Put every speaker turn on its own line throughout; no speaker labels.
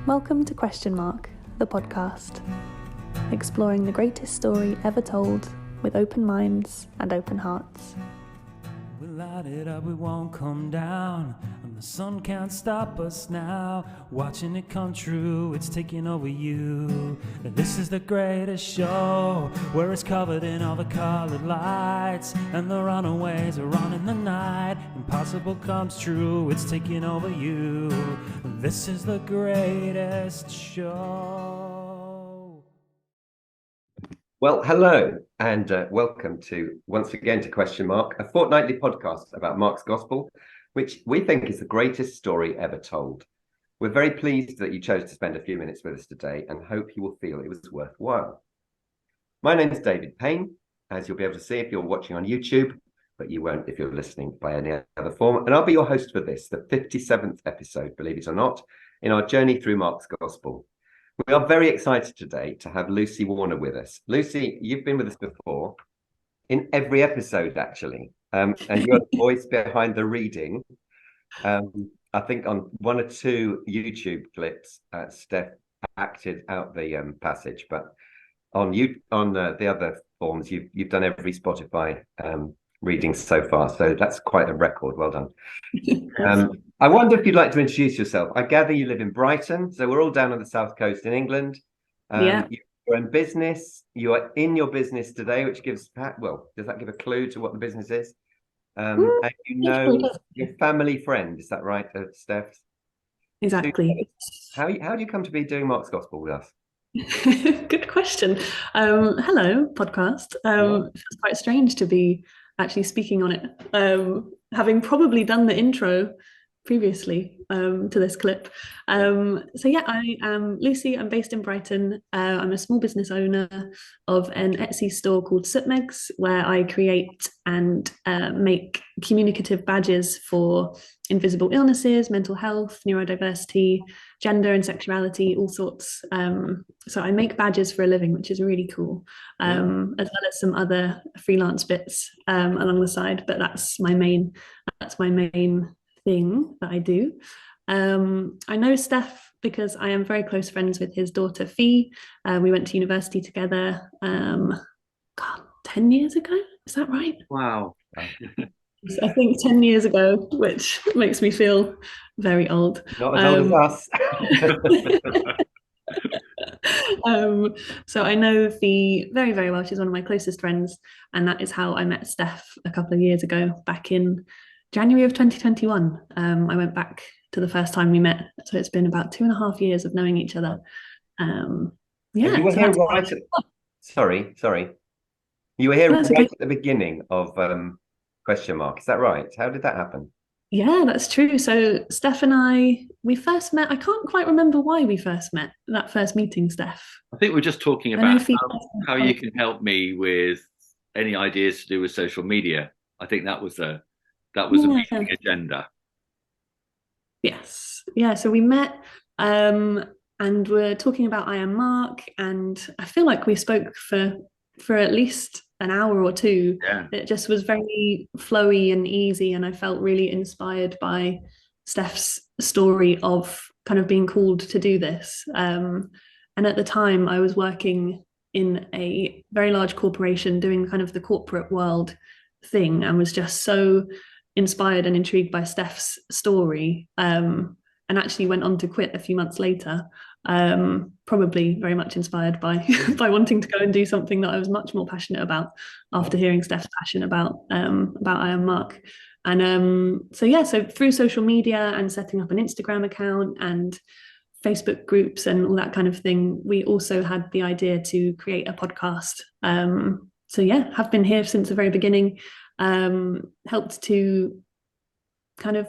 Welcome to Question Mark, the podcast, exploring the greatest story ever told with open minds and open hearts.
We light it up, we won't come down, and the sun can't stop us now. Watching it come true, it's taking over you. This is the greatest show, where it's covered in all the colored lights, and the runaways are on in the night. Impossible comes true, it's taking over you. This is the greatest show.
Well, hello, and welcome once again to Question Mark, a fortnightly podcast about Mark's Gospel, which we think is the greatest story ever told. We're very pleased that you chose to spend a few minutes with us today and hope you will feel it was worthwhile. My name is David Payne, as you'll be able to see if you're watching on YouTube, but you won't if you're listening by any other form. And I'll be your host for this, the 57th episode, believe it or not, in our journey through Mark's Gospel. We are very excited today to have Lucy Warner with us. Lucy, you've been with us before, in every episode, actually, and you're the voice behind the reading. I think on one or two YouTube clips, Steph acted out the passage, but on the other forms, you've done every Spotify reading so far, so that's quite a record. Well done. I wonder if you'd like to introduce yourself. I gather you live in Brighton, so we're all down on the south coast in England.
Yeah.
You're in business. You are in your business today, which gives does that give a clue to what the business is? And you know your family friend, is that right, Steph?
Exactly.
How do you come to be doing Mark's Gospel with us?
Good question. Hello, podcast. It's quite strange to be actually speaking on it, having probably done the intro previously to this clip. So yeah, I am Lucy. I'm based in Brighton. I'm a small business owner of an Etsy store called Sutmegs, where I create and make communicative badges for invisible illnesses, mental health, neurodiversity, gender and sexuality, all sorts. So I make badges for a living, which is really cool, as well as some other freelance bits along the side. But that's my main thing that I do. I know Steph because I am very close friends with his daughter Fee. We went to university together 10 years ago, is that right?
Wow.
I think 10 years ago, which makes me feel very old.
Not as old as
us. So I know Fee very, very well. She's one of my closest friends, and that is how I met Steph a couple of years ago, back in January of 2021. I went back to the first time we met, so it's been about 2.5 years of knowing each other.
You were here right sorry. You were here right at the beginning of Question Mark. Is that right? How did that happen?
Yeah, that's true. So Steph and we first met. I can't quite remember why we first met, that first meeting, Steph.
I think we're just talking about how you can help me with any ideas to do with social media. I think that was a meeting agenda.
Yes. Yeah. So we met and we're talking about I Am Mark, and I feel like we spoke for at least an hour or two.
Yeah.
It just was very flowy and easy, and I felt really inspired by Steph's story of kind of being called to do this. And at the time I was working in a very large corporation doing kind of the corporate world thing, and was just so inspired and intrigued by Steph's story, and actually went on to quit a few months later, probably very much inspired by wanting to go and do something that I was much more passionate about after hearing Steph's passion about I Am Mark. And so through social media and setting up an Instagram account and Facebook groups and all that kind of thing, we also had the idea to create a podcast. So yeah, have been here since the very beginning. Helped to kind of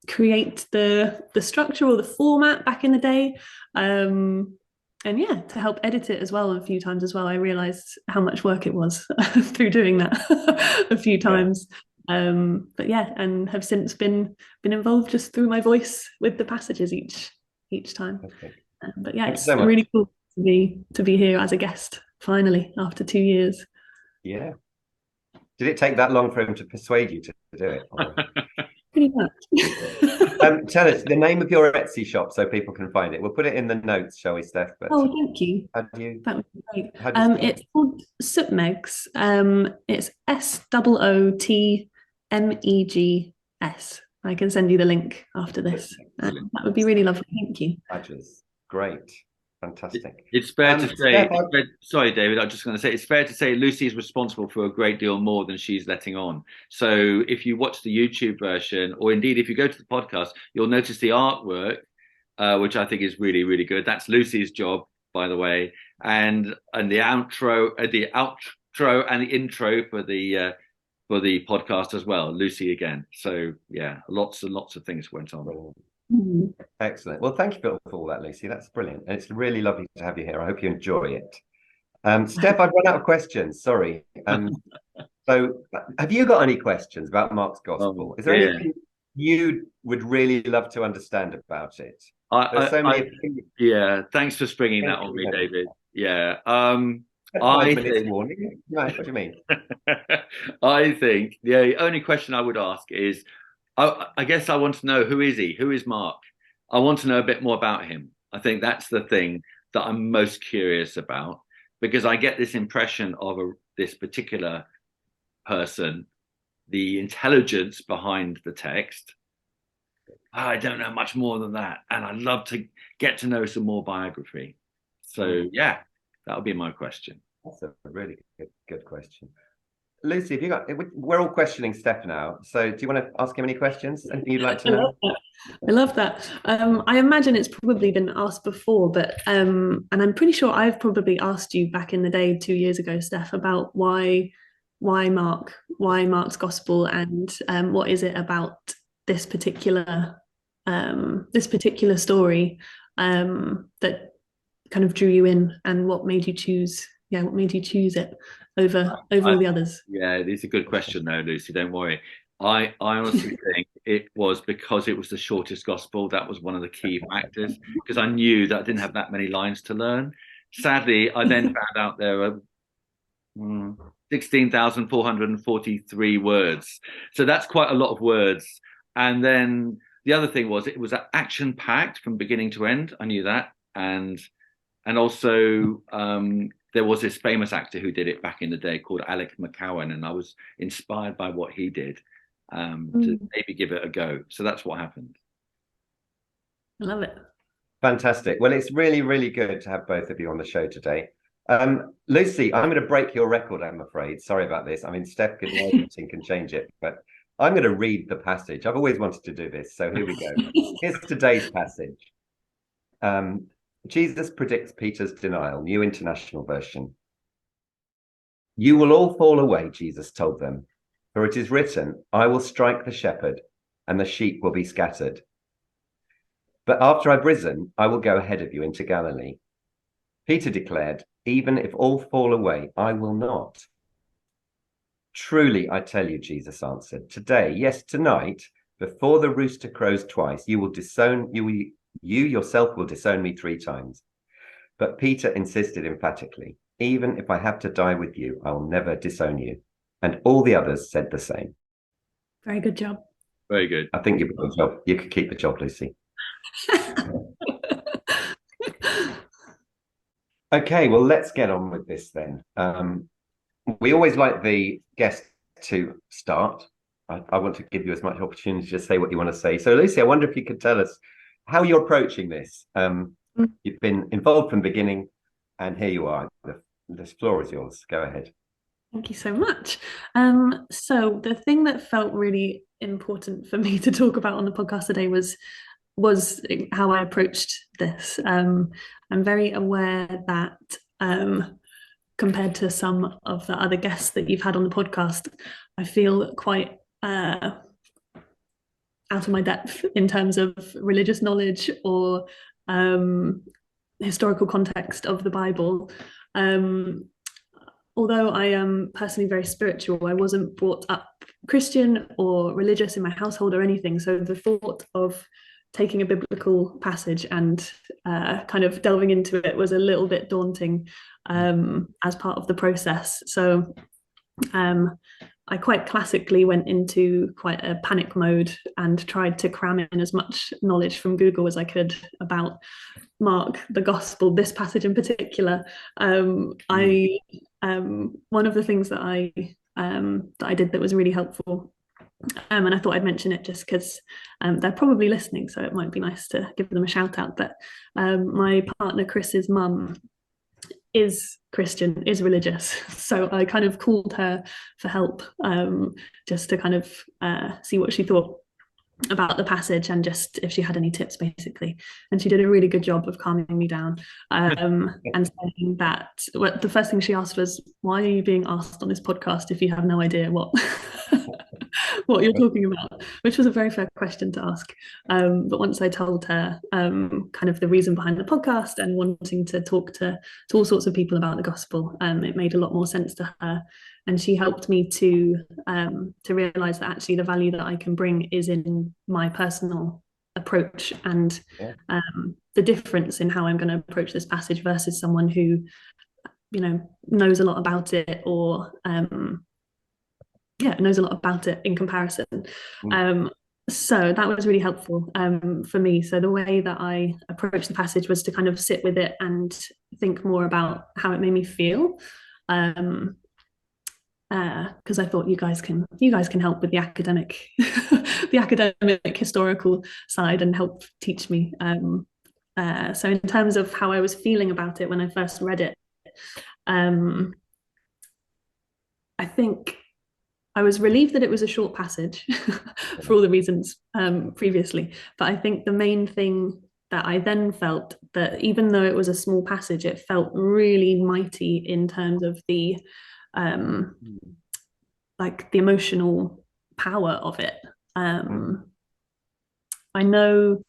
create the structure or the format back in the day, and yeah, to help edit it as well a few times as well. I realized how much work it was through doing that a few times. But yeah, and have since been involved just through my voice with the passages each time. But yeah, it's really cool to be here as a guest finally after 2 years.
Yeah. Did it take that long for him to persuade you to do it?
very much.
Tell us the name of your Etsy shop so people can find it. We'll put it in the notes, shall we, Steph? But
Oh, thank you.
how do you?
That would be great.
How do you spell
It's called Sootmegs. It's SOOTMEGS. I can send you the link after this. That would be really lovely. Thank you.
Badges. Great. Fantastic.
It's fair to say,
Steph,
sorry, David, I'm just going to say, it's fair to say Lucy is responsible for a great deal more than she's letting on. So if you watch the YouTube version, or indeed if you go to the podcast, you'll notice the artwork, which I think is really, really good. That's Lucy's job, by the way, and the outro and the intro for the podcast as well, Lucy again. So yeah, lots and lots of things went on.
Excellent. Well, thank you for all that, Lucy. That's brilliant. And it's really lovely to have you here. I hope you enjoy it. Steph, I've run out of questions. Sorry. So have you got any questions about Mark's Gospel? Is there anything you would really love to understand about it?
Yeah, thanks for springing that on me, David. Yeah.
5 minutes warning. No, what do you mean?
I think the only question I would ask is, I guess I want to know, who is he? Who is Mark? I want to know a bit more about him. I think that's the thing that I'm most curious about, because I get this impression of this particular person, the intelligence behind the text. I don't know much more than that. And I'd love to get to know some more biography. So yeah, that would be my question.
That's a really good question. Lucy, we're all questioning Steph now. So do you want to ask him any questions? Anything you'd like to know?
I love that. I imagine it's probably been asked before, but and I'm pretty sure I've probably asked you back in the day 2 years ago, Steph, about why Mark's Gospel, and what is it about this particular story that kind of drew you in, and what made you choose it over all the others?
Yeah, it's a good question though, Lucy, don't worry. I honestly think it was because it was the shortest gospel. That was one of the key factors, because I knew that I didn't have that many lines to learn. Sadly, I then found out there were 16,443 words. So that's quite a lot of words. And then the other thing was, it was action-packed from beginning to end. I knew that. And also there was this famous actor who did it back in the day called Alec McCowan, and I was inspired by what he did to maybe give it a go. So that's what happened.
I love it.
Fantastic. Well, it's really, really good to have both of you on the show today. Lucy, I'm going to break your record, I'm afraid. Sorry about this. I mean, Steph can change it, but I'm going to read the passage. I've always wanted to do this, so here we go. Here's today's passage. Jesus predicts Peter's denial, New International Version. You will all fall away, Jesus told them, for it is written, I will strike the shepherd, and the sheep will be scattered. But after I've risen, I will go ahead of you into Galilee. Peter declared, even if all fall away, I will not. Truly, I tell you, Jesus answered, today, yes, tonight, before the rooster crows twice, you yourself will disown me 3 times. But Peter insisted emphatically, even if I have to die with you, I will never disown you. And all the others said the same.
Very good job.
Very good.
I think you've got the job. You could keep the job, Lucy. Okay, well, let's get on with this then. We always like the guest to start. I want to give you as much opportunity to say what you want to say. So, Lucy, I wonder if you could tell us how you're approaching this. You've been involved from the beginning, and here you are. The floor is yours. Go ahead.
Thank you so much. So the thing that felt really important for me to talk about on the podcast today was how I approached this. I'm very aware that compared to some of the other guests that you've had on the podcast, I feel quite out of my depth in terms of religious knowledge or historical context of the Bible. Although I am personally very spiritual, I wasn't brought up Christian or religious in my household or anything. So the thought of taking a biblical passage and kind of delving into it was a little bit daunting as part of the process. So I quite classically went into quite a panic mode and tried to cram in as much knowledge from Google as I could about Mark, the gospel, this passage in particular. I one of the things that I did that was really helpful, and I thought I'd mention it just because they're probably listening, so it might be nice to give them a shout out. But my partner Chris's mum is Christian, is religious. So I kind of called her for help, just to kind of see what she thought about the passage and just if she had any tips, basically. And she did a really good job of calming me down, and saying that the first thing she asked was, why are you being asked on this podcast if you have no idea what what you're talking about, which was a very fair question to ask. But once I told her kind of the reason behind the podcast and wanting to talk to all sorts of people about the gospel, it made a lot more sense to her. And she helped me to realize that actually the value that I can bring is in my personal approach and the difference in how I'm going to approach this passage versus someone who, you know, knows a lot about it or knows a lot about it in comparison. So that was really helpful for me. So the way that I approached the passage was to kind of sit with it and think more about how it made me feel. Because I thought you guys can help with the academic the academic historical side and help teach me. So in terms of how I was feeling about it when I first read it, I think I was relieved that it was a short passage for all the reasons previously. But I think the main thing that I then felt, that even though it was a small passage, it felt really mighty in terms of the like the emotional power of it. I don't know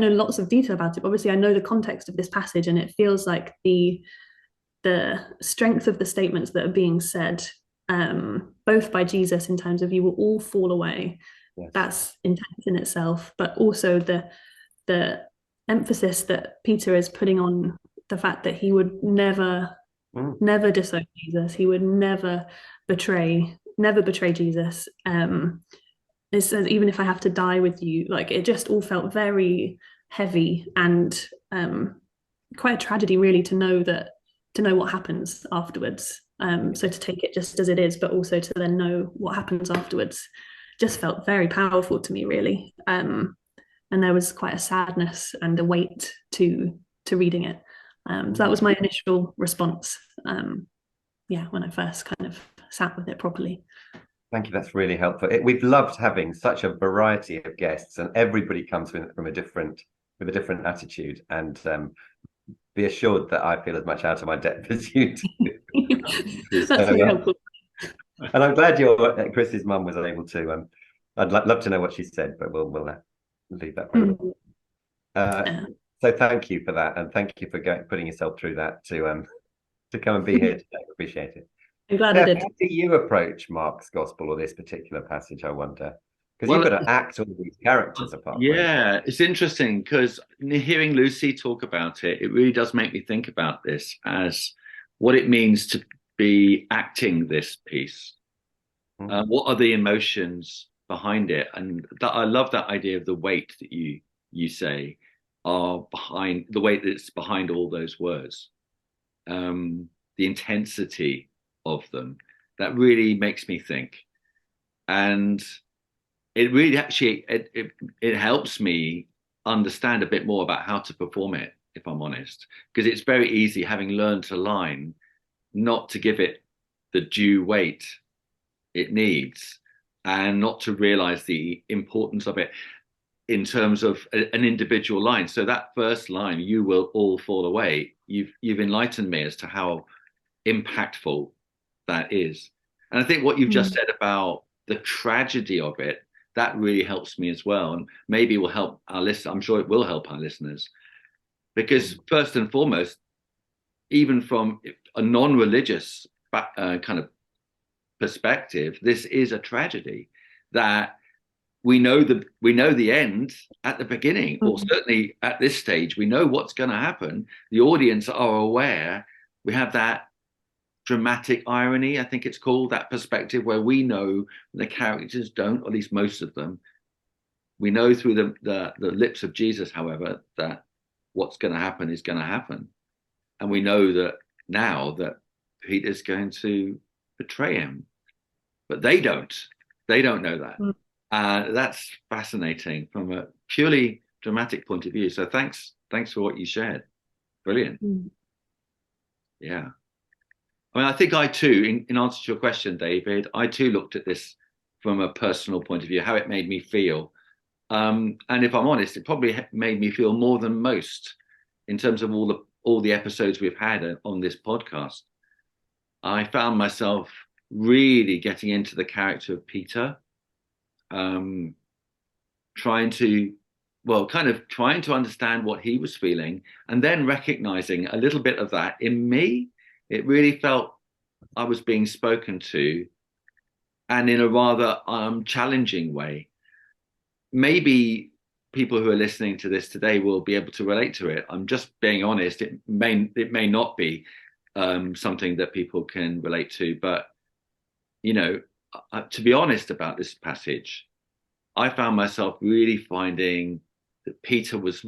lots of detail about it, but obviously I know the context of this passage, and it feels like the strength of the statements that are being said, both by Jesus in terms of you will all fall away. Yes. That's intense in itself, but also the emphasis that Peter is putting on the fact that he would never disown Jesus. He would never betray Jesus. It says, even if I have to die with you, like it just all felt very heavy and quite a tragedy, really, to know what happens afterwards. So to take it just as it is, but also to then know what happens afterwards, just felt very powerful to me, really. And there was quite a sadness and a weight to reading it. So that was my initial response. When I first kind of sat with it properly.
Thank you. That's really helpful. We've loved having such a variety of guests, and everybody comes with a different attitude. And be assured that I feel as much out of my depth as you do.
That's very helpful.
And I'm glad Chris's mum was able to. I'd love to know what she said, but we'll leave that. So thank you for that, and thank you for putting yourself through that to come and be here today. Appreciate it.
I'm glad I did.
How do you approach Mark's gospel or this particular passage, I wonder? Because you've got to act all these characters apart.
Yeah, it's interesting because hearing Lucy talk about it, it really does make me think about this as what it means to be acting this piece. What are the emotions behind it? And I love that idea of the weight that you say are behind the weight that's behind all those words, the intensity of them. That really makes me think, and it really actually it helps me understand a bit more about how to perform it, if I'm honest, because it's very easy, having learned to line, not to give it the due weight it needs and not to realize the importance of it in terms of an individual line. So that first line, you will all fall away, you've enlightened me as to how impactful that is. And I think what you've just said about the tragedy of it, that really helps me as well, and maybe will help our listeners. I'm sure it will help our listeners, because first and foremost, even from a non-religious kind of perspective, this is a tragedy that we know the end at the beginning, or certainly at this stage we know what's going to happen. The audience are aware. We have that dramatic irony, I think it's called, that perspective where we know the characters don't, or at least most of them. We know through the lips of Jesus, however, that what's going to happen is going to happen. And we know that now that Peter's going to betray him. But they don't. They don't know that. That's fascinating from a purely dramatic point of view. So thanks for what you shared. Brilliant. Yeah. I mean, I think I too, in answer to your question, David, I too looked at this from a personal point of view, how it made me feel. And if I'm honest, it probably made me feel more than most in terms of all the episodes we've had on this podcast. I found myself really getting into the character of Peter, trying to understand what he was feeling, and then recognizing a little bit of that in me. It really felt I was being spoken to, and in a rather challenging way. Maybe people who are listening to this today will be able to relate to it. I'm just being honest. It may not be something that people can relate to, but to be honest about this passage, I found myself really finding that Peter was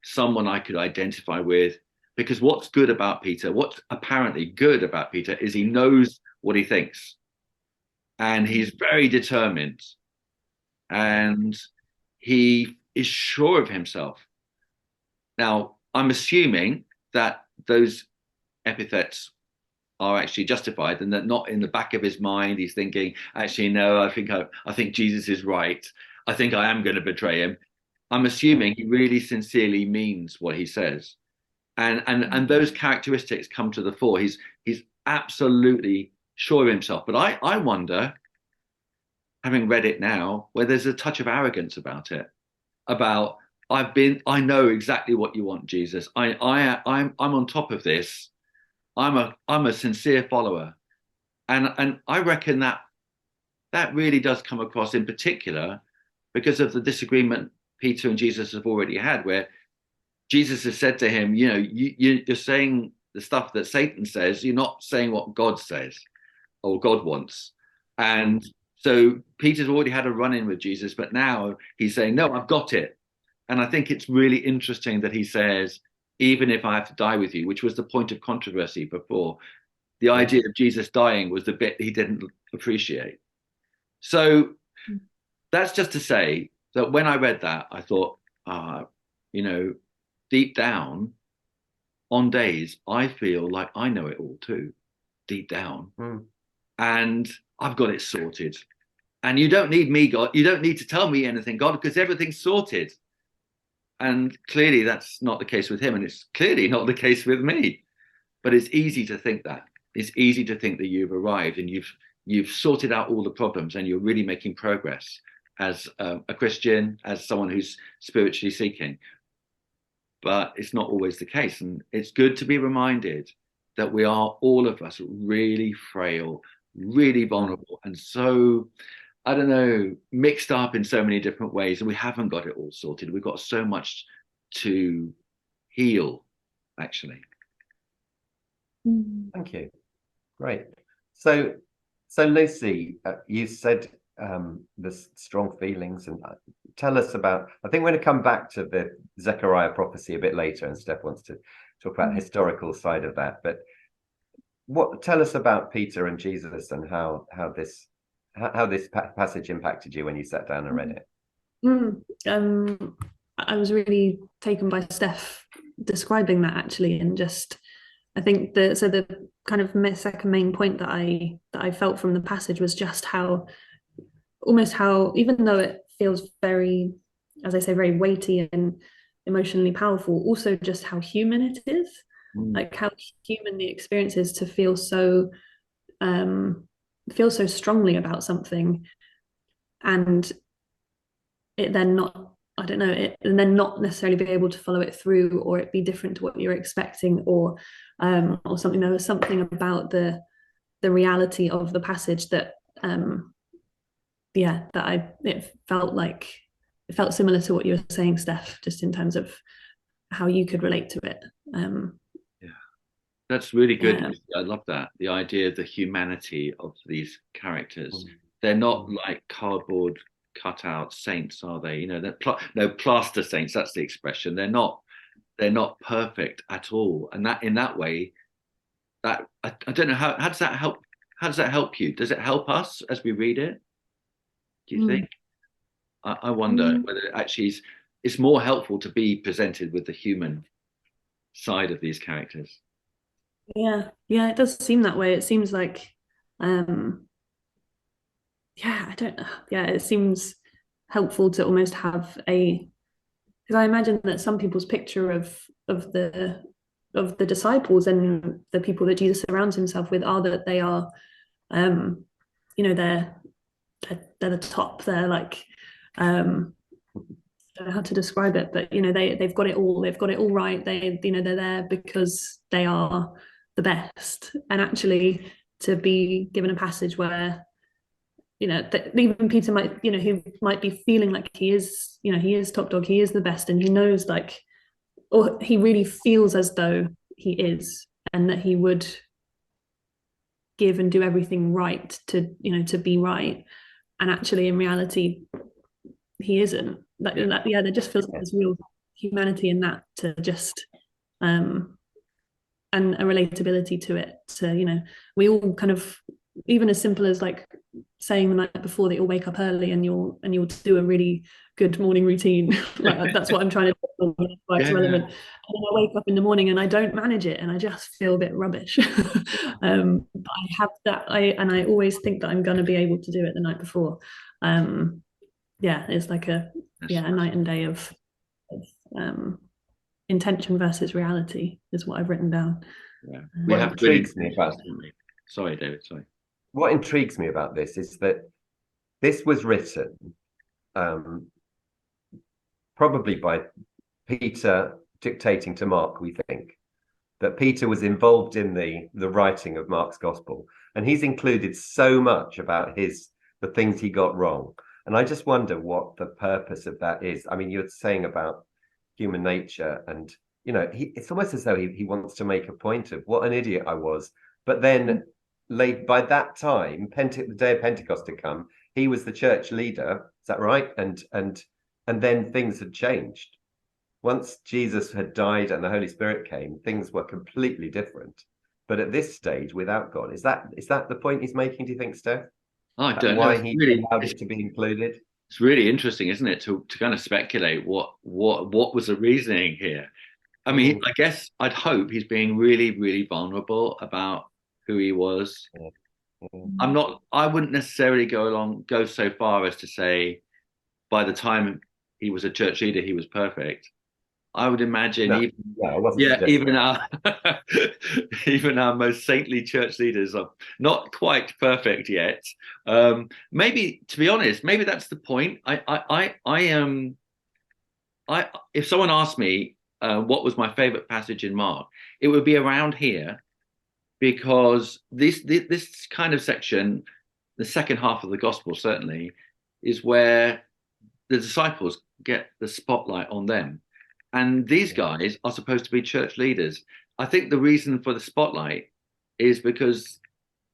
someone I could identify with, because what's good about Peter, what's apparently good about Peter, is he knows what he thinks, and he's very determined, and he is sure of himself. Now, I'm assuming that those epithets are actually justified, and that not in the back of his mind he's thinking, actually, no, I think Jesus is right. I think I am going to betray him. I'm assuming he really sincerely means what he says. And those characteristics come to the fore. He's absolutely sure of himself. But I wonder, having read it now, where there's a touch of arrogance about it, about I know exactly what you want, Jesus. I'm on top of this. I'm a sincere follower, and I reckon that really does come across, in particular because of the disagreement Peter and Jesus have already had, where Jesus has said to him, you're saying the stuff that Satan says. You're not saying what God says or God wants. And so Peter's already had a run-in with Jesus, but now he's saying, no, I've got it. And I think it's really interesting that he says, even if I have to die with you, which was the point of controversy before. The idea of Jesus dying was the bit he didn't appreciate. So that's just to say that when I read that, I thought, deep down, on days, I feel like I know it all too, deep down. And I've got it sorted. And you don't need me, God. You don't need to tell me anything, God, because everything's sorted. And clearly that's not the case with him. And it's clearly not the case with me. But it's easy to think that. It's easy to think that you've arrived and you've sorted out all the problems and you're really making progress as a Christian, as someone who's spiritually seeking. But it's not always the case. And it's good to be reminded that we are, all of us, really frail, really vulnerable, and so, I don't know, mixed up in so many different ways. And we haven't got it all sorted. We've got so much to heal, actually.
Thank you. Great. So Lucy, you said the strong feelings, and tell us about, I think we're going to come back to the Zechariah prophecy a bit later, and Steph wants to talk about the historical side of that, but tell us about Peter and Jesus and how this passage impacted you when you sat down and read it.
I was really taken by Steph describing that, actually, and just, I think the kind of second main point that I felt from the passage was just how even though it feels very, as I say, very weighty and emotionally powerful, also just how human it is, like how human the experience is to feel so strongly about something, and it then not, I don't know, and then not necessarily be able to follow it through, or it be different to what you're expecting, or something. There was something about the reality of the passage that it felt similar to what you were saying, Steph, just in terms of how you could relate to it.
That's really good.
Yeah.
I love that. The idea of the humanity of these characters. They're not like cardboard cutout saints, are they? You know, no, plaster saints. That's the expression. They're not perfect at all. And that, in that way, that I don't know, how does that help? How does that help you? Does it help us as we read it? Do you think? I wonder whether it actually it's more helpful to be presented with the human side of these characters.
Yeah, it does seem that way. It seems like, yeah, I don't, yeah, it seems helpful to almost have because I imagine that some people's picture of the disciples and the people that Jesus surrounds himself with are that they are, you know, they're the top. They're like, I don't know how to describe it, but you know, they've got it all. They've got it all right. You know, they're there because they are the best. And actually, to be given a passage where, you know, that even Peter might, you know, who might be feeling like he is, you know, he is top dog, he is the best, and he knows, like, or he really feels as though he is, and that he would give and do everything right to, you know, to be right. And actually, in reality, he isn't. Yeah, there just feels like there's real humanity in that, to just and a relatability to it. So, you know, we all kind of, even as simple as like saying the night before that you'll wake up early and you'll do a really good morning routine. Like, that's what I'm trying to do. Why it's relevant. And then I wake up in the morning and I don't manage it and I just feel a bit rubbish. But I have that, I always think that I'm going to be able to do it the night before. Yeah, it's like a night and day of intention versus reality is what I've written down.
Yeah.
What intrigues me about
Sorry, David. Sorry.
What intrigues me about this is that this was written probably by Peter dictating to Mark. We think that Peter was involved in the writing of Mark's gospel, and he's included so much about the things he got wrong. And I just wonder what the purpose of that is. I mean, you're saying about human nature, and you know, it's almost as though he wants to make a point of what an idiot I was. But then late by that time, the day of Pentecost had come. He was the church leader. Is that right? And then things had changed. Once Jesus had died and the Holy Spirit came, things were completely different. But at this stage, without God, is that the point he's making? Do you think, Steph?
I don't know.
Why he allowed it to be included?
It's really interesting, isn't it, to kind of speculate what was the reasoning here. I mean, I guess I'd hope he's being really, really vulnerable about who he was. I wouldn't necessarily go so far as to say by the time he was a church leader, he was perfect. I would imagine even our even our most saintly church leaders are not quite perfect yet. Maybe, to be honest, maybe that's the point. If someone asked me what was my favorite passage in Mark, it would be around here, because this kind of section, the second half of the gospel certainly, is where the disciples get the spotlight on them. And these guys are supposed to be church leaders. I think the reason for the spotlight is because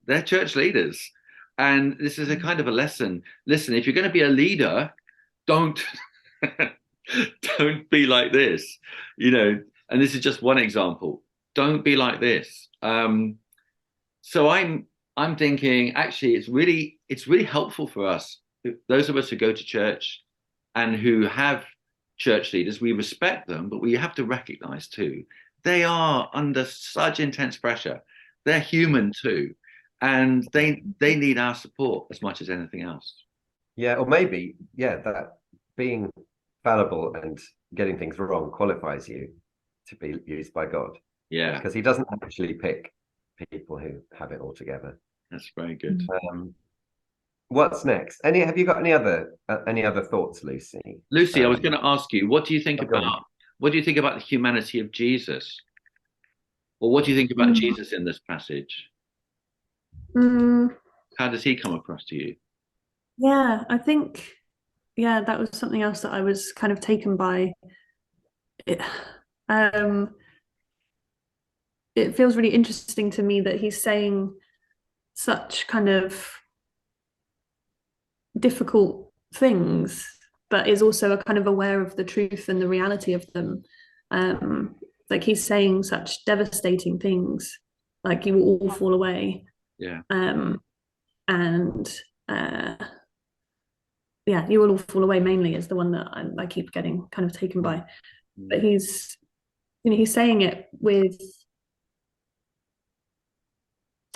they're church leaders. And this is a kind of a lesson. Listen, if you're going to be a leader, don't don't be like this, you know. And this is just one example. Don't be like this. So I'm thinking, actually, it's really helpful for us, those of us who go to church and who have church leaders. We respect them, but we have to recognize too, they are under such intense pressure. They're human too, and they need our support as much as anything else.
Yeah, or maybe, that being fallible and getting things wrong qualifies you to be used by God.
Yeah,
because he doesn't actually pick people who have it all together.
That's very good.
What's next? Have you got any other thoughts, Lucy?
Lucy, I was going to ask you, what do you think about the humanity of Jesus? Or what do you think about Jesus in this passage? How does he come across to you?
Yeah, I think, that was something else that I was kind of taken by. it feels really interesting to me that he's saying such kind of difficult things, but is also kind of aware of the truth and the reality of them. Like he's saying such devastating things, like you will all fall away.
Yeah.
And yeah, you will all fall away mainly is the one that I keep getting kind of taken by. But he's, you know, he's saying it with,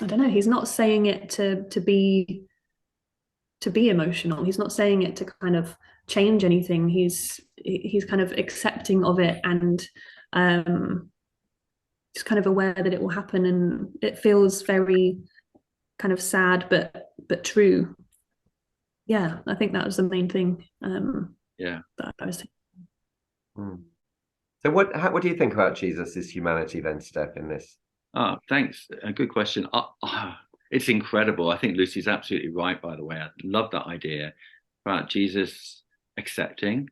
I don't know, he's not saying it to be emotional. He's not saying it to kind of change anything. He's kind of accepting of it, and just kind of aware that it will happen, and it feels very kind of sad but true. Yeah, I think that was the main thing.
Yeah.
That I was thinking.
So what do you think about Jesus's humanity then, Steph, in this?
Thanks. A good question. It's incredible. I think Lucy's absolutely right, by the way. I love that idea about Jesus accepting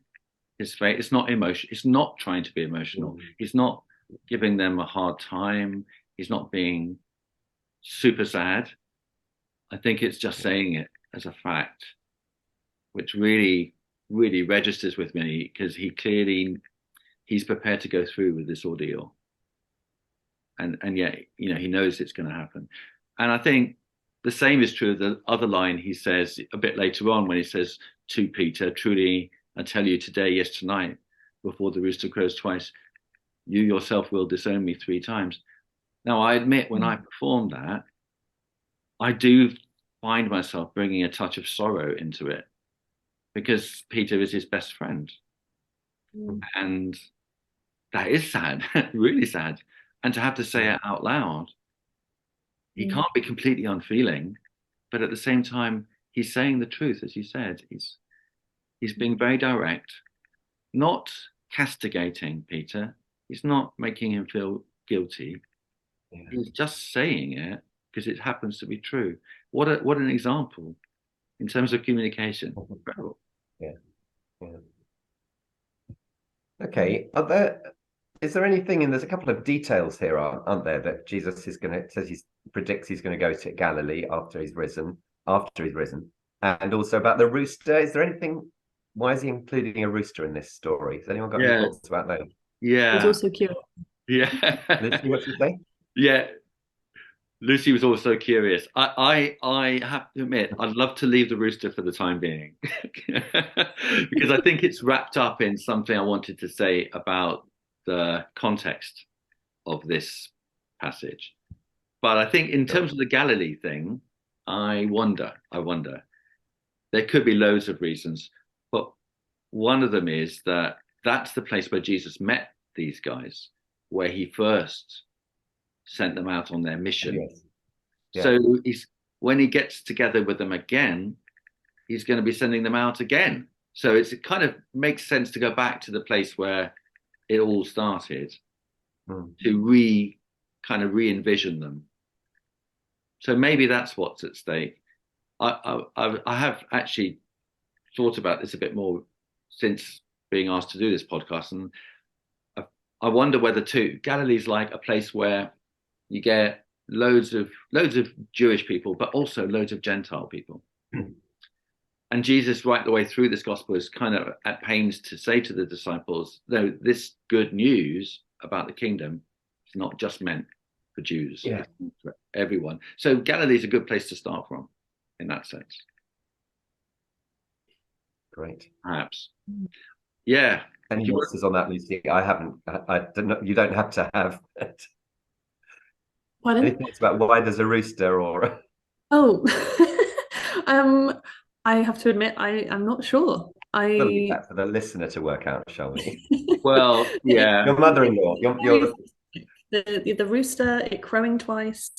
his fate. It's not emotion. It's not trying to be emotional. He's not giving them a hard time. He's not being super sad. I think it's just saying it as a fact, which really, really registers with me, because he's prepared to go through with this ordeal. And yet, you know, he knows it's going to happen. And I think the same is true of the other line he says a bit later on, when he says to Peter, truly, I tell you today, yes, tonight, before the rooster crows twice, you yourself will disown me 3 times. Now, I admit, when I perform that, I do find myself bringing a touch of sorrow into it, because Peter is his best friend. And that is sad, really sad. And to have to say it out loud, he can't be completely unfeeling, but at the same time, he's saying the truth, as you said. He's being very direct, not castigating Peter. He's not making him feel guilty. Yeah. He's just saying it because it happens to be true. What an example in terms of communication. Incredible.
Yeah. Okay. Is there anything, and there's a couple of details here, aren't there, that Jesus predicts he's going to go to Galilee after he's risen, and also about the rooster. Is there anything? Why is he including a rooster in this story? Has anyone got any thoughts about that?
Yeah,
he's also curious.
Yeah,
Lucy, what you say?
Yeah, Lucy was also curious. I have to admit, I'd love to leave the rooster for the time being, because I think it's wrapped up in something I wanted to say about the context of this passage. But I think in terms of the Galilee thing, I wonder. There could be loads of reasons, but one of them is that that's the place where Jesus met these guys, where he first sent them out on their mission. Yes. Yeah. So when he gets together with them again, he's going to be sending them out again. So it kind of makes sense to go back to the place where it all started, to re-envision them. So maybe that's what's at stake. I have actually thought about this a bit more since being asked to do this podcast, and I wonder whether Galilee's like a place where you get loads of Jewish people, but also loads of Gentile people. And Jesus, right the way through this gospel, is kind of at pains to say to the disciples, no, this good news about the kingdom is not just meant for Jews, it's for everyone. So Galilee is a good place to start from in that sense.
Great.
Perhaps. Yeah.
Any answers on that, Lucy? I haven't. I don't know. You don't have to have it. Any thoughts about why there's a rooster or?
Oh, I have to admit, I'm not sure.
We'll leave that for the listener to work out, shall we?
Well, yeah.
Your mother-in-law.
The rooster, it crowing twice,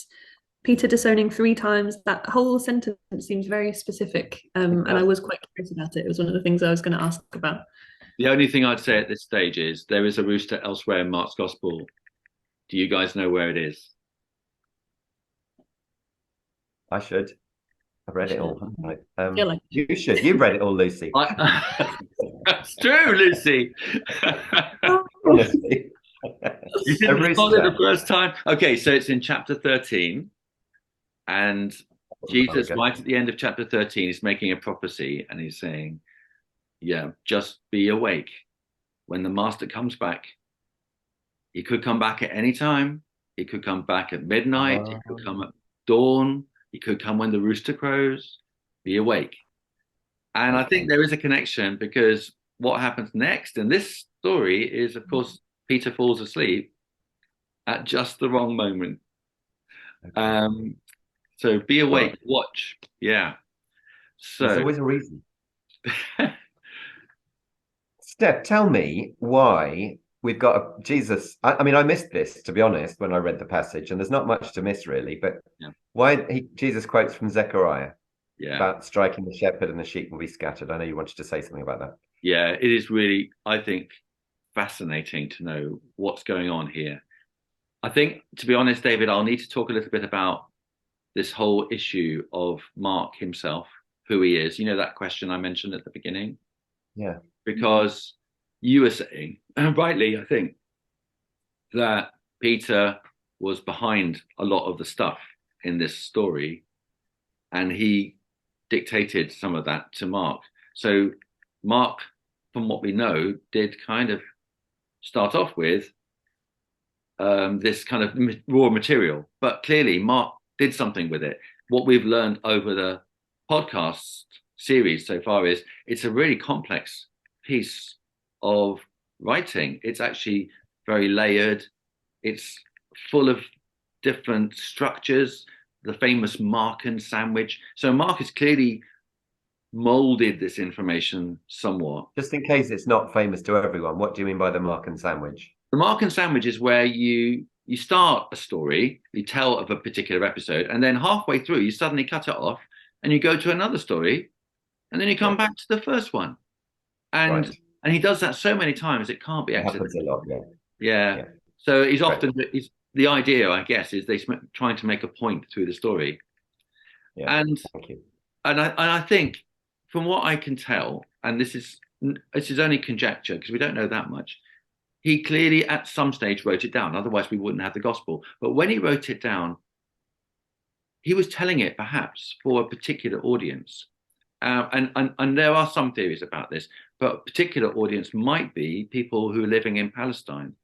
Peter disowning 3 times. That whole sentence seems very specific, and I was quite curious about it. It was one of the things I was going to ask about.
The only thing I'd say at this stage is there is a rooster elsewhere in Mark's Gospel. Do you guys know where it is?
I should. I've read it all.
Like...
You should. You've read it all, Lucy.
That's true, Lucy.
Honestly.
You
A
didn't spot it the
rooster.
first time? Okay, so it's in chapter 13, and Jesus,
Okay.
right at the end of chapter 13, is making a prophecy, and he's saying, yeah, just be awake. When the master comes back, he could come back at any time. He could come back at midnight. He could come at dawn. He could come when the rooster crows. Be awake. And I think
Okay.
there is a connection because what happens next in this story is, of course, Peter falls asleep at just the wrong moment.
Okay.
So be
Well,
awake, watch. Yeah.
there's
So
always a reason. Steph, tell me why we've got a Jesus. I mean, I missed this, to be honest, when I read the passage, and there's not much to miss really, but
yeah,
why Jesus quotes from Zechariah
yeah,
about striking the shepherd and the sheep will be scattered. I know you wanted to say something about that.
yeah. It is really, I think, fascinating to know what's going on here. I think, to be honest, David, I'll need to talk a little bit about this whole issue of Mark himself, who he is. You know, that question I mentioned at the beginning?
Yeah.
Because you were saying, and rightly, I think, that Peter was behind a lot of the stuff in this story, and he dictated some of that to Mark. So, Mark, from what we know, did kind of start off with this kind of raw material, but clearly Mark did something with it. What we've learned over the podcast series so far is it's a really complex piece of writing. It's actually very layered. It's full of different structures, the famous Markan sandwich. So Mark has clearly molded this information somewhat.
Just in case it's not famous to everyone, what do you mean by the Markan sandwich?
The Markan sandwich is where you start a story, you tell of a particular episode, and then halfway through you suddenly cut it off and you go to another story, and then you come
Yeah.
back to the first one. And
Right.
and he does that so many times it can't be
It happens a
accidental.
lot. Yeah.
Yeah.
Yeah.
So he's
Great.
often the idea, I guess, is trying to make a point through the story.
Yeah.
And
Thank you.
I think from what I can tell, and this is only conjecture because we don't know that much. He clearly at some stage wrote it down, otherwise we wouldn't have the gospel. But when he wrote it down, he was telling it perhaps for a particular audience. And there are some theories about this, but a particular audience might be people who are living in Palestine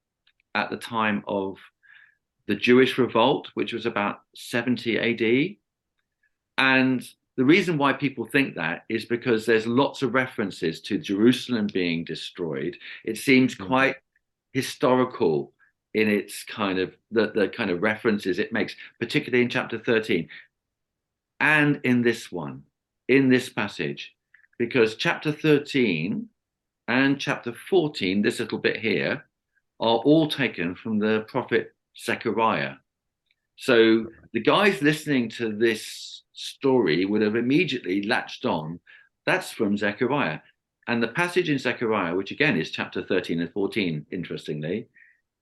at the time of the Jewish revolt, which was about 70 AD. And the reason why people think that is because there's lots of references to Jerusalem being destroyed. It seems quite historical in its kind of the kind of references it makes, particularly in chapter 13 and in this one, in this passage, because chapter 13 and chapter 14, this little bit here, are all taken from the prophet Zechariah. So the guys listening to this story would have immediately latched on. That's from Zechariah. And the passage in Zechariah, which again is chapter 13 and 14, interestingly,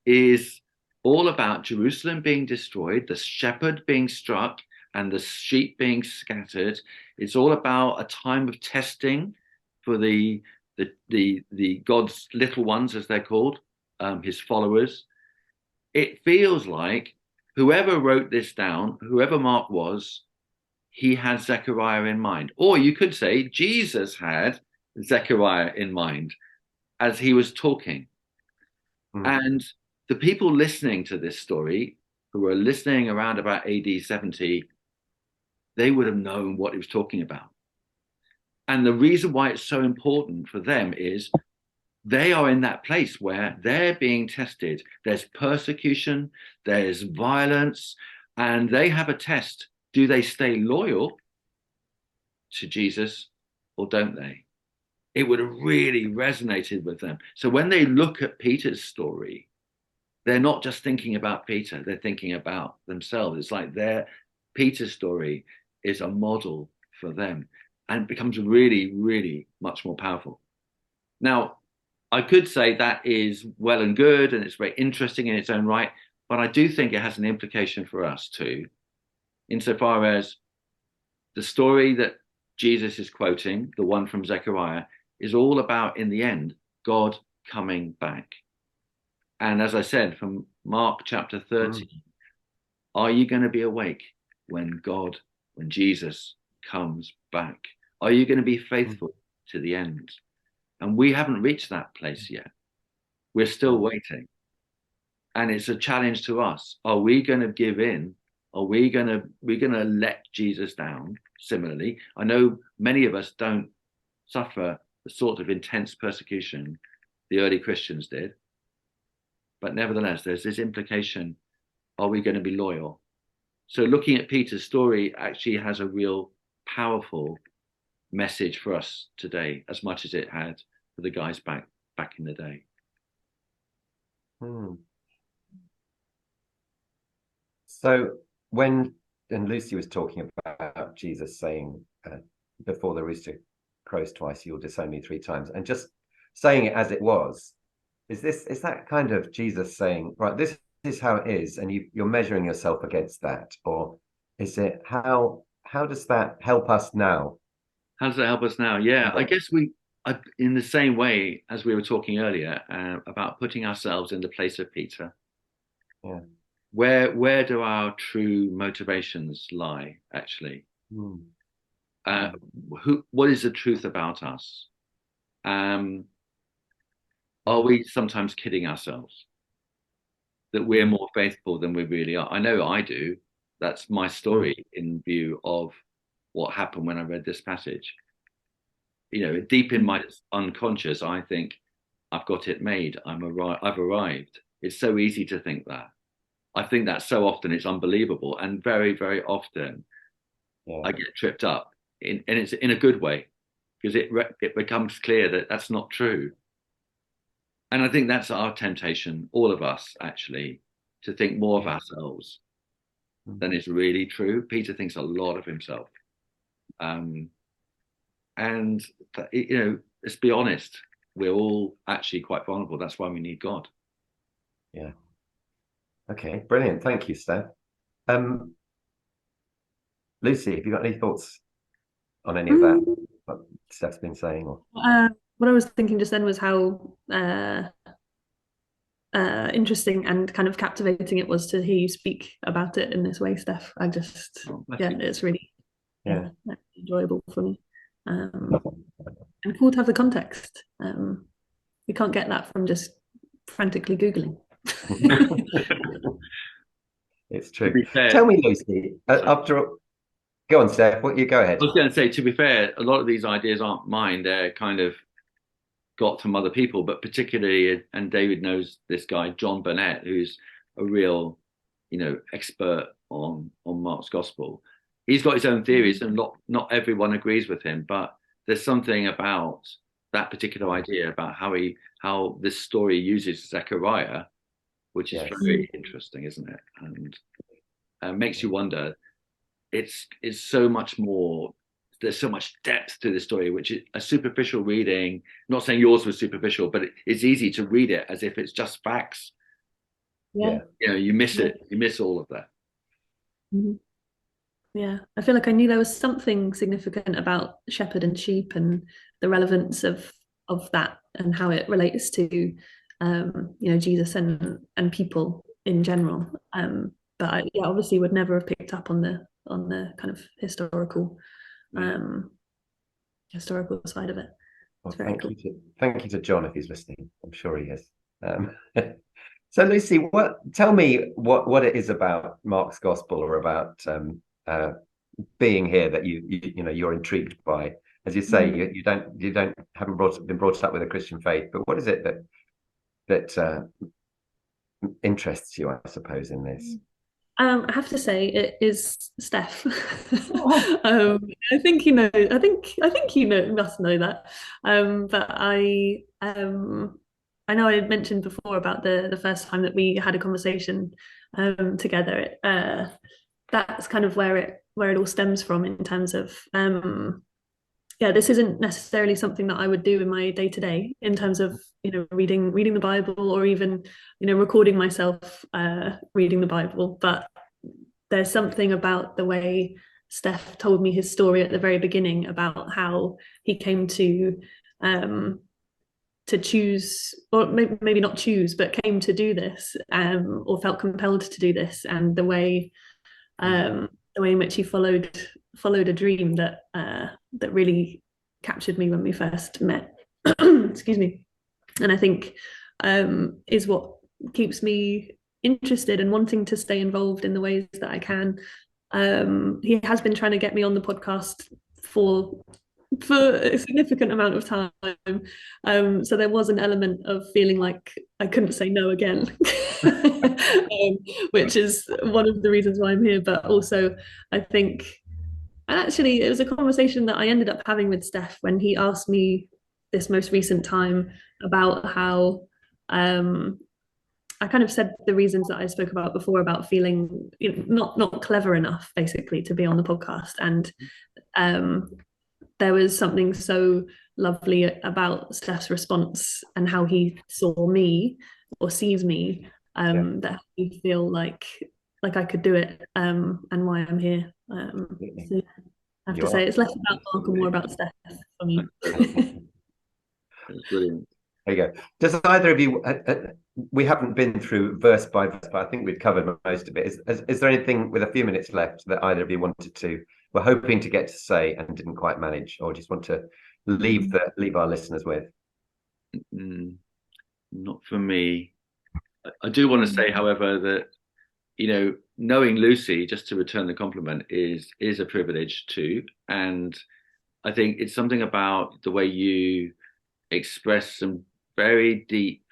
is all about Jerusalem being destroyed, the shepherd being struck, and the sheep being scattered. It's all about a time of testing for the God's little ones, as they're called, his followers. It feels like whoever wrote this down, whoever Mark was, he had Zechariah in mind. Or you could say Jesus had Zechariah in mind as he was talking. And the people listening to this story, who were listening around about AD 70, they would have known what he was talking about. And the reason why it's so important for them is they are in that place where they're being tested. There's persecution, there's violence, and they have a test. Do they stay loyal to Jesus or don't they? It would have really resonated with them. So when they look at Peter's story, they're not just thinking about Peter, they're thinking about themselves. It's like Peter's story is a model for them and it becomes really, really much more powerful. Now, I could say that is well and good and it's very interesting in its own right, but I do think it has an implication for us too, insofar as the story that Jesus is quoting, the one from Zechariah, is all about, in the end, God coming back. And as I said, from Mark chapter 30, are you going to be awake when Jesus comes back? Are you going to be faithful to the end? And we haven't reached that place yet. We're still waiting. And it's a challenge to us. Are we going to give in? Are we going to let Jesus down? Similarly, I know many of us don't suffer the sort of intense persecution the early Christians did. But nevertheless, there's this implication, are we going to be loyal? So looking at Peter's story actually has a real powerful message for us today, as much as it had for the guys back in the day.
So and Lucy was talking about Jesus saying, before the rooster crows twice, you'll disown me 3 times, and just saying it as it was, is that kind of Jesus saying, right, this is how it is, and you're measuring yourself against that? Or is it, how does that help us now?
How does that help us now? Yeah, I guess in the same way as we were talking earlier about putting ourselves in the place of Peter.
Yeah.
Where do our true motivations lie, actually? What is the truth about us? Are we sometimes kidding ourselves that we're more faithful than we really are? I know I do. That's my story in view of what happened when I read this passage. You know, deep in my unconscious, I think I've got it made. I've arrived. It's so easy to think that. I think that so often it's unbelievable, and very, very often I get tripped up, and it's in a good way, because it becomes clear that that's not true. And I think that's our temptation, all of us actually, to think more of ourselves than is really true. Peter thinks a lot of himself, and you know, let's be honest, we're all actually quite vulnerable. That's why we need God.
Yeah. Okay, brilliant. Thank you, Steph. Lucy, have you got any thoughts on any of that, what Steph's been saying? Or
what I was thinking just then was how interesting and kind of captivating it was to hear you speak about it in this way, Steph. It's really enjoyable for me, and cool to have the context. You can't get that from just frantically Googling.
It's true. Tell me, Lucy, go on, Steph. Go ahead.
I was going to say, to be fair, a lot of these ideas aren't mine. They're kind of got from other people, but particularly, and David knows this guy, John Burnett, who's a real, expert on Mark's Gospel. He's got his own theories, and not everyone agrees with him, but there's something about that particular idea about how this story uses Zechariah, which is very interesting, isn't it? And makes you wonder. It's so much more. There's so much depth to the story, which is a superficial reading. I'm not saying yours was superficial, but it's easy to read it as if it's just facts.
Yeah.
You miss it. You miss all of that.
Mm-hmm. Yeah, I feel like I knew there was something significant about shepherd and sheep and the relevance of that and how it relates to Jesus and people in general. But I obviously would never have picked up on the kind of historical side of it.
Well, thank you to John if he's listening. I'm sure he is. So Lucy, tell me what it is about Mark's Gospel, or about being here, that you're intrigued by. As you say, you haven't been brought up with a Christian faith, but what is it that interests you, I suppose, in this?
I have to say it is Steph. I think you must know that. But I know I had mentioned before about the first time that we had a conversation together. That's kind of where it all stems from, in terms of this isn't necessarily something that I would do in my day to day, in terms of reading the Bible, or even recording myself reading the Bible. But there's something about the way Steph told me his story at the very beginning, about how he came to to choose, or maybe not choose, but came to do this, or felt compelled to do this, and the way in which he followed a dream that really captured me when we first met. Excuse me. And I think is what keeps me interested and wanting to stay involved in the ways that I can. He has been trying to get me on the podcast for a significant amount of time. So there was an element of feeling like I couldn't say no again, which is one of the reasons why I'm here. But also, I think, and actually, it was a conversation that I ended up having with Steph when he asked me this most recent time about how I kind of said the reasons that I spoke about before about feeling not clever enough, basically, to be on the podcast. And there was something so lovely about Steph's response and how he saw me or sees me, that I feel like I could do it, and why I'm here. So I have to say it's less about Mark and more about Steph for me.
That's brilliant.
There you go. Does either of you, we haven't been through verse by verse, but I think we've covered most of it. Is there anything with a few minutes left that either of you wanted to, were hoping to get to say and didn't quite manage, or just want to leave our listeners with?
Not for me. I do want to say, however, that, knowing Lucy, just to return the compliment, is a privilege too. And I think it's something about the way you express some very deep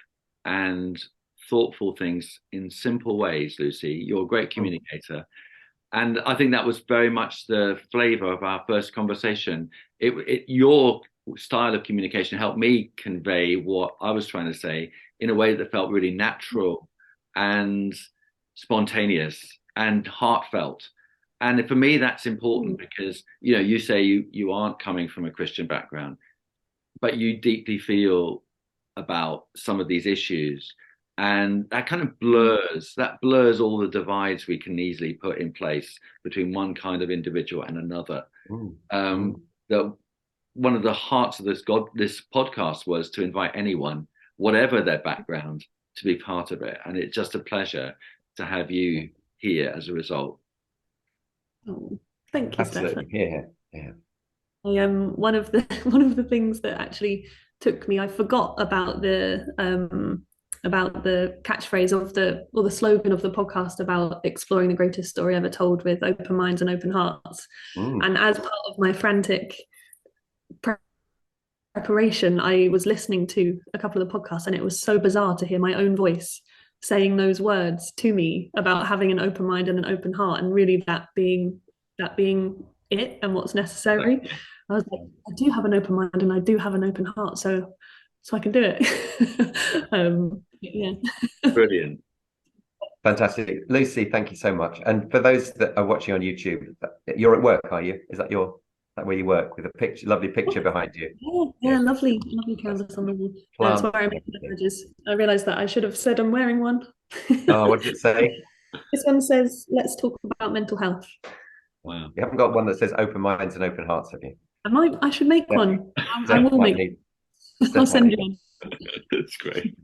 and thoughtful things in simple ways, Lucy. You're a great communicator. And I think that was very much the flavor of our first conversation. Your style of communication helped me convey what I was trying to say in a way that felt really natural and spontaneous and heartfelt. And for me, that's important because, you say you aren't coming from a Christian background, but you deeply feel about some of these issues. And that kind of blurs all the divides we can easily put in place between one kind of individual and another. That one of the hearts of this podcast was to invite anyone, whatever their background, to be part of it. And it's just a pleasure to have you here as a result.
Oh, thank you,
Absolutely.
Stephen.
Yeah.
One of the things that actually took me, I forgot about the catchphrase of the slogan of the podcast about exploring the greatest story ever told with open minds and open hearts. And as part of my frantic preparation, I was listening to a couple of the podcasts, and it was so bizarre to hear my own voice saying those words to me about having an open mind and an open heart, and really that being it and what's necessary. I was like, I do have an open mind and I do have an open heart, so I can do it. Yeah. Brilliant.
Fantastic. Lucy, thank you so much. And for those that are watching on YouTube, you're at work, are you? Is that where you work, with a lovely picture behind you?
Yeah, lovely canvas on the wall. That's where I make the images. I realised that I should have said I'm wearing one.
Oh, what did it say?
This one says, "Let's talk about mental health."
Wow. You haven't got one that says open minds and open hearts, have you?
I should make one. I will make. I'll send you one.
That's great.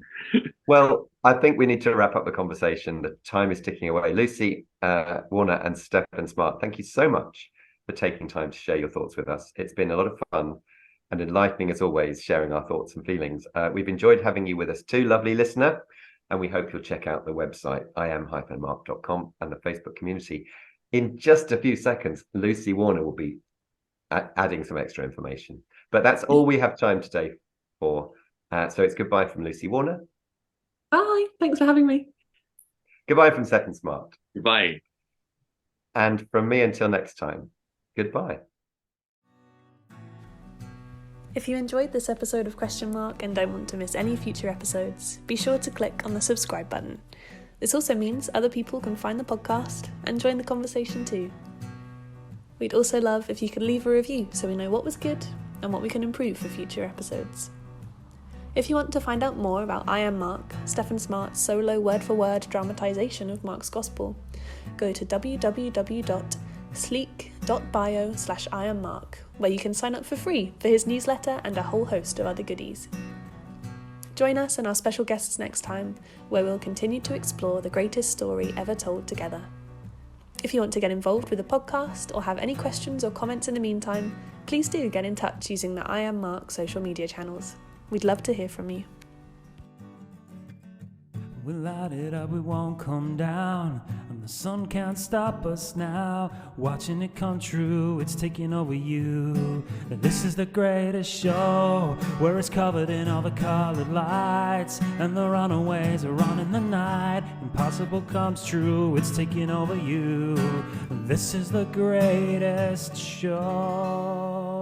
Well, I think we need to wrap up the conversation. The time is ticking away. Lucy Warner and Stephen Smart, thank you so much for taking time to share your thoughts with us. It's been a lot of fun and enlightening as always, sharing our thoughts and feelings. We've enjoyed having you with us too, lovely listener, and we hope you'll check out the website iam-mark.com and the Facebook community. In just a few seconds, Lucy Warner will be adding some extra information. But that's all we have time today for. So it's goodbye from Lucy Warner.
Bye. Thanks for having me.
Goodbye from Stephen Smart.
Goodbye.
And from me until next time, goodbye.
If you enjoyed this episode of Question Mark and don't want to miss any future episodes, be sure to click on the subscribe button. This also means other people can find the podcast and join the conversation too. We'd also love if you could leave a review so we know what was good and what we can improve for future episodes. If you want to find out more about I Am Mark, Stephen Smart's solo word-for-word dramatisation of Mark's Gospel, go to www.sleek.bio/IamMark, where you can sign up for free for his newsletter and a whole host of other goodies. Join us and our special guests next time, where we'll continue to explore the greatest story ever told together. If you want to get involved with the podcast or have any questions or comments in the meantime, please do get in touch using the I Am Mark social media channels. We'd love to hear from you.
We light it up, we won't come down, and the sun can't stop us now. Watching it come true, it's taking over you. This is the greatest show, where it's covered in all the colored lights, and the runaways are on in the night. Impossible comes true, it's taking over you. This is the greatest show.